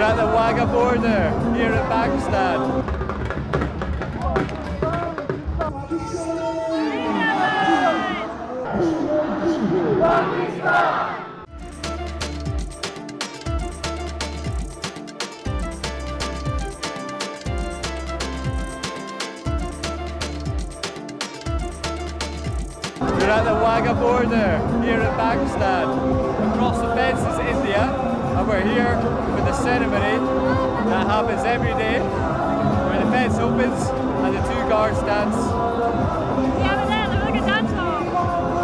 at the Wagah border here in Pakistan. We're at the Wagah border here in Pakistan. Across the fence is India, and we're here for the ceremony that happens every day, where the fence opens and the two guards dance. Yeah, but then look at dance hall.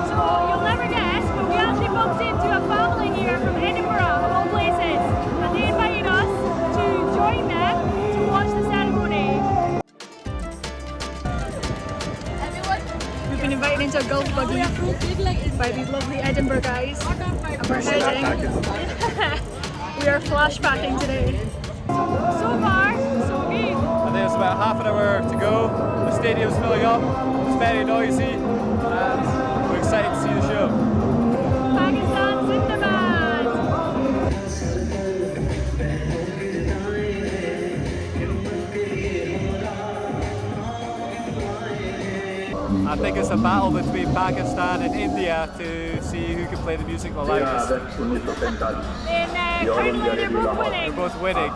So you'll never guess, but we actually bumped into a family here from Edinburgh, of all places, and they invited us to join them to watch the ceremony. We've been invited into a golf buggy by these lovely Edinburgh guys, and we're heading. We are flashbacking today. So far, so good. I think it's about half an hour to go. The stadium's filling up, it's very noisy, and we're excited to see the show. Pakistan Zindabad! I think it's a battle between Pakistan and India to see who can play the music the loudest. Then currently they're both winning. They're both winning,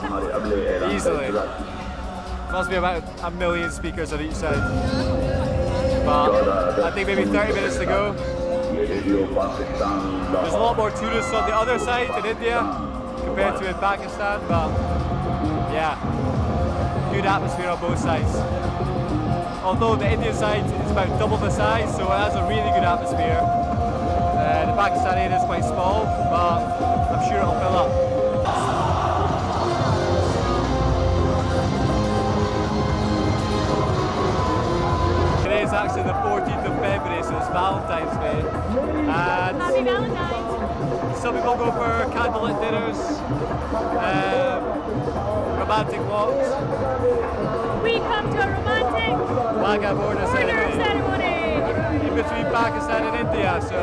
easily. Must be about 1 million speakers on each side. But I think maybe 30 minutes to go. There's a lot more tourists on the other side in India compared to in Pakistan, but yeah, good atmosphere on both sides. Although the Indian side is about double the size, so it has a really good atmosphere. The Pakistan area is quite small, but I'm sure it'll fill up. Today is actually the 14th of February, so it's Valentine's Day. And Happy Valentine's! some people go for candlelit dinners, romantic walks. We come to a romantic Wagah border ceremony in between Pakistan and India, so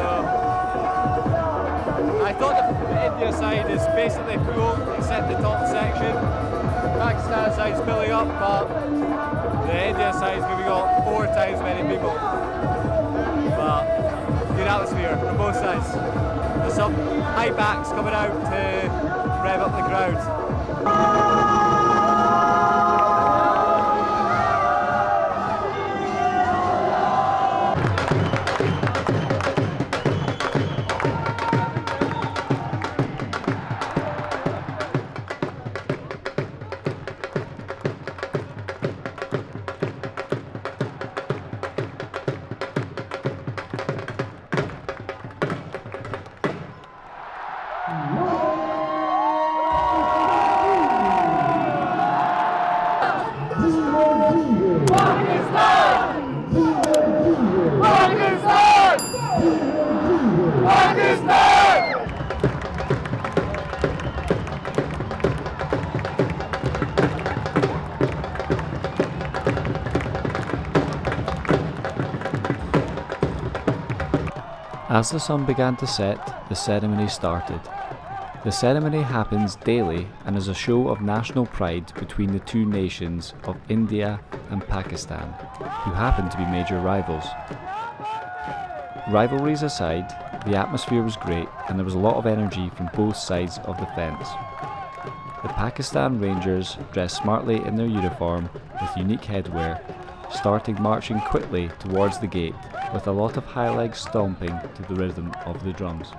I thought the India side is basically full except the top section. Pakistan side is filling up, but the India side is maybe got 4 times many people. But good atmosphere from both sides. There's some high backs coming out to rev up the crowd. As the sun began to set, the ceremony started. The ceremony happens daily and is a show of national pride between the two nations of India and Pakistan, who happen to be major rivals. Rivalries aside, the atmosphere was great and there was a lot of energy from both sides of the fence. The Pakistan Rangers, dressed smartly in their uniform with unique headwear, started marching quickly towards the gate with a lot of high leg stomping to the rhythm of the drums.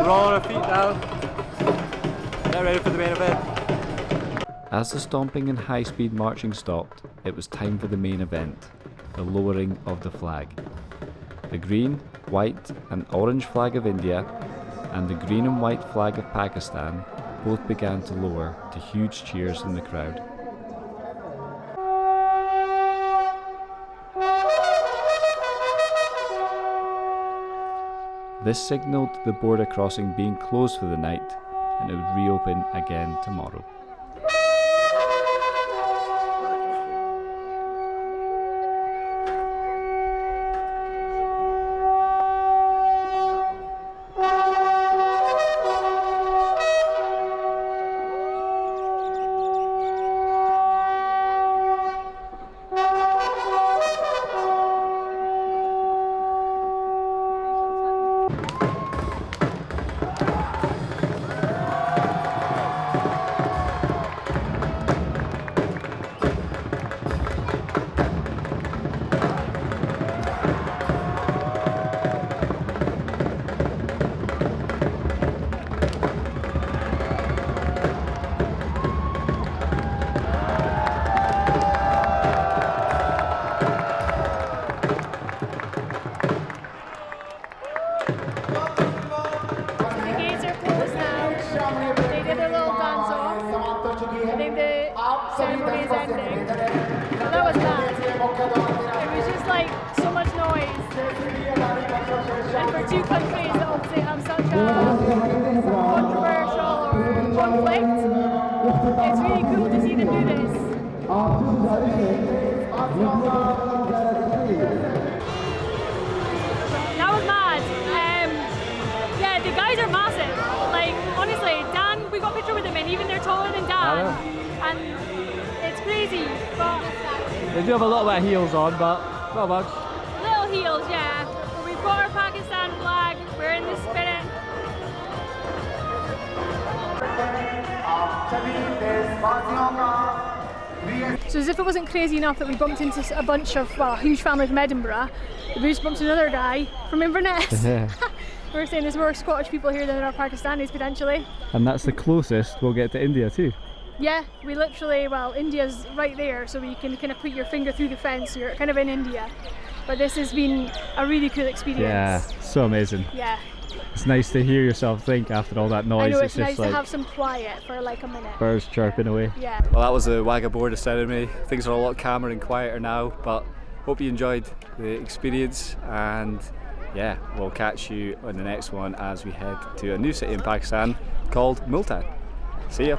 We're all on our feet now. Get ready for the main event. As the stomping and high-speed marching stopped, it was time for the main event, the lowering of the flag. The green, white and orange flag of India and the green and white flag of Pakistan both began to lower to huge cheers from the crowd. This signalled the border crossing being closed for the night and it would reopen again tomorrow. Ceremony is ending. That was bad. It was just like so much noise. And for two countries that obviously have such a controversial conflict, it's really cool to see them do this. That was mad. Yeah, the guys are massive. Like, honestly, Dan, we got a picture with him and even they're taller than Dan. And it's crazy, but they do have a little bit of heels on, but not much. Little heels, yeah. But we've got our Pakistan flag, we're in the spirit. So as if it wasn't crazy enough that we bumped into a bunch of, well, a huge family from Edinburgh, we just bumped into another guy from Inverness. We were saying there's more Scottish people here than there are Pakistanis potentially. And that's the closest we'll get to India too. Yeah, we literally, well, India's right there, so you can kind of put your finger through the fence, so you're kind of in India. But this has been a really cool experience. Yeah, so amazing. Yeah. It's nice to hear yourself think after all that noise. I know, it's nice just to like have some quiet for like a minute. Birds chirping away. Yeah. Well, that was the Wagah border ceremony. Things are a lot calmer and quieter now, but hope you enjoyed the experience, and yeah, we'll catch you on the next one as we head to a new city in Pakistan called Multan. See ya.